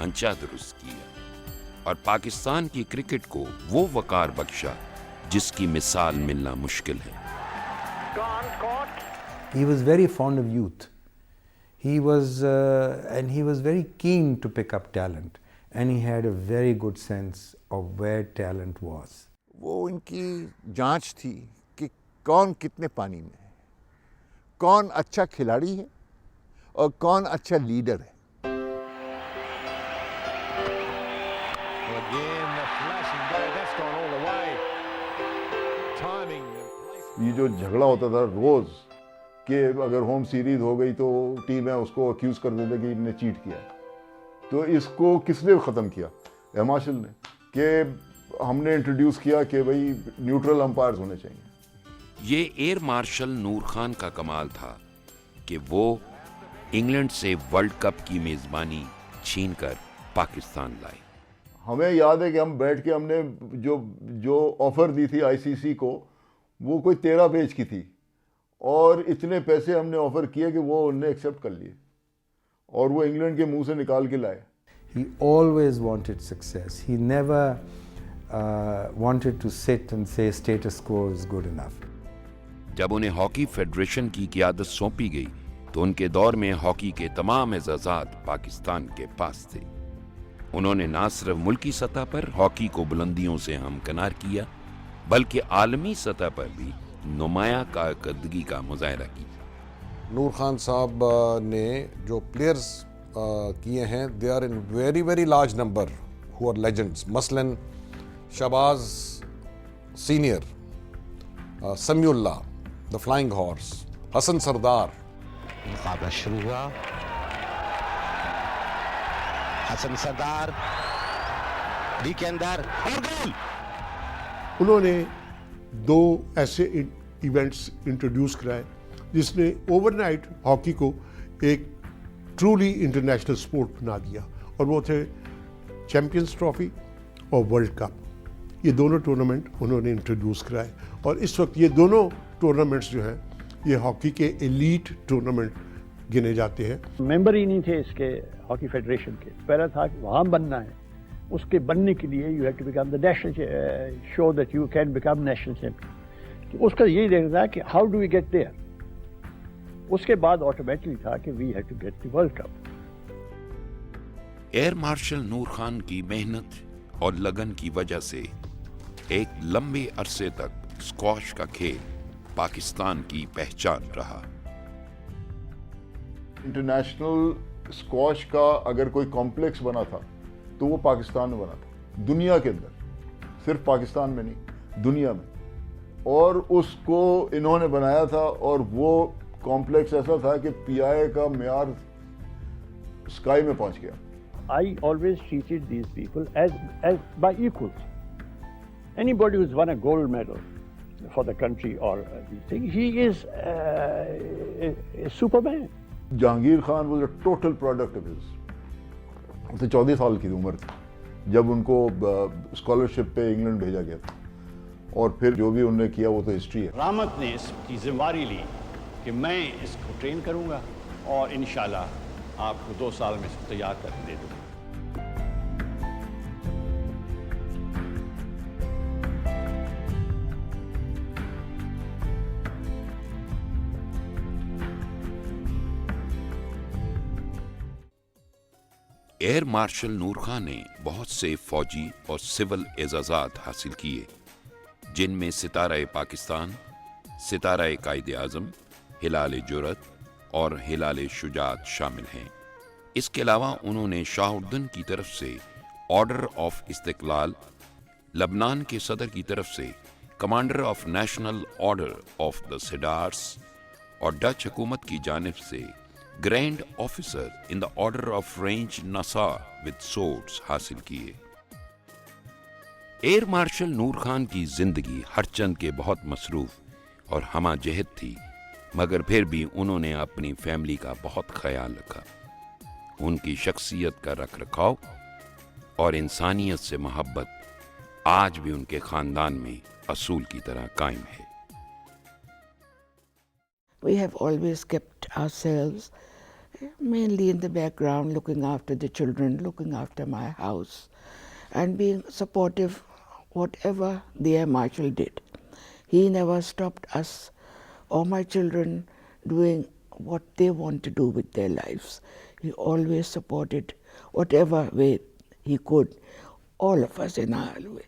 ڈھانچہ درست کیا اور پاکستان کی کرکٹ کو وہ وقار بخشا جس کی مثال ملنا مشکل ہے۔ He was very fond of youth. He was very keen to pick up talent, and he had a very good sense of where talent was. وہ ان کی جانچ تھی کہ کون کتنے پانی میں ہے، کون اچھا کھلاڑی ہے اور کون اچھا لیڈر ہے۔ یہ جو جھگڑا ہوتا تھا روز کہ اگر ہوم سیریز ہو گئی تو ٹیم ہے اس کو اکیوز کر دیتے کہ ان نے چیٹ کیا، تو اس کو کس نے ختم کیا؟ ایم مارشل نے، کہ ہم نے انٹروڈیوس کیا کہ بھئی نیوٹرل امپائرز ہونے چاہیے۔ یہ ایئر مارشل نور خان کا کمال تھا کہ وہ انگلینڈ سے ورلڈ کپ کی میزبانی چھین کر پاکستان لائے۔ ہمیں یاد ہے کہ ہم بیٹھ کے ہم نے جو آفر دی تھی آئی سی سی کو وہ کوئی 13 پیج کی تھی، اور اتنے پیسے ہم نے آفر کیے کہ وہ انہوں نے ایکسیپٹ کر لیے اور وہ انگلینڈ کے منہ سے نکال کے لائے۔ He always wanted success. He never wanted to sit and say status quo is good enough. جب انہیں ہاکی فیڈریشن کی قیادت سونپی گئی تو ان کے دور میں ہاکی کے تمام اعزازات پاکستان کے پاس تھے۔ انہوں نے نہ صرف ملکی سطح پر ہاکی کو بلندیوں سے ہمکنار کیا بلکہ عالمی سطح پر بھی نمایاں کارکردگی کا مظاہرہ کیا۔ نور خان صاحب نے جو پلیئرز کیے ہیں they are in very very large number who are legends, مثلاً Shahbaz senior, Samiullah the flying horse, Hasan Sardar. مقابلہ شروع ہوا، حسن سردار ڈی کے اندر اور گول۔ انہوں نے 2 ایسے ایونٹس انٹروڈیوس کرائے جس نے اوور نائٹ ہاکی کو ایک ٹرولی انٹرنیشنل سپورٹ بنا دیا، اور وہ تھے چیمپئنز ٹرافی اور ورلڈ کپ۔ یہ دونوں ٹورنامنٹ انہوں نے انٹروڈیوس کرائے، اور اس وقت یہ دونوں ٹورنامنٹس جو ہیں یہ ہاکی کے ایلیٹ ٹورنامنٹ گنے جاتے ہیں۔ ممبر ہی نہیں تھے اس کے ہاکی فیڈریشن کے، پہلا تھا کہ وہاں بننا ہے، اس کے بننے کے لیے you have to become the national show that you can become national champion. تو اس کا یہی دیکھنا ہے کہ how do we get there, اس کے بعد آٹومیٹکلی تھا کہ we have to get the world cup. Air marshal Nur Khan کی محنت اور لگن کی وجہ سے ایک لمبے عرصے تک اسکواش کا کھیل پاکستان کی پہچان رہا۔ انٹرنیشنل اسکواش کا اگر کوئی کمپلیکس بنا تھا تو وہ پاکستان میں بنا تھا، دنیا کے اندر، صرف پاکستان میں نہیں دنیا میں، اور اس کو انہوں نے بنایا تھا، اور وہ کمپلیکس ایسا تھا کہ پی آئی کا معیار اسکائی میں پہنچ گیا۔ I always treated these people as by equals. Anybody who's won a gold medal for the country or these things, he is a Superman. Jahangir Khan was a total product of his. اسے 14 سال کی عمر تھی جب ان کو scholarship پہ England بھیجا گیا تھا، اور پھر جو بھی انہوں نے کیا وہ تو ہسٹری ہے۔ رحمت نے اس کی ذمہ داری لی کہ میں اس کو ٹرین کروں گا اور انشاءاللہ آپ کو 2 سال میں سے تیار کر کے دے دوں گا۔ ایئر مارشل نور خان نے بہت سے فوجی اور سول اعزازات حاصل کیے، جن میں ستارہ پاکستان، ستارہ قائد اعظم، ہلال جرأت اور ہلال شجاعت شامل ہیں۔ اس کے علاوہ انہوں نے شاہ اردن کی طرف سے آرڈر آف استقلال، لبنان کے صدر کی طرف سے commander of national order of the cedars اور ڈچ حکومت کی جانب سے grand officer in the order of Orange Nassau with swords حاصل کیے۔ ایئر مارشل نور خان کی زندگی ہر چند کے بہت مصروف اور ہمہ جہت تھی، مگر پھر بھی انہوں نے اپنی فیملی کا بہت خیال رکھا۔ ان کی شخصیت کا رکھ رکھاؤ اور انسانیت سے محبت آج بھی ان کے خاندان میں اصول کی طرح قائم ہے۔ We have always kept ourselves Mainly in the background, looking after the children, looking after my house, and being supportive whatever the Air Marshal did. He never stopped us or my children doing what they want to do with their lives. He always supported whatever way he could, all of us in our way.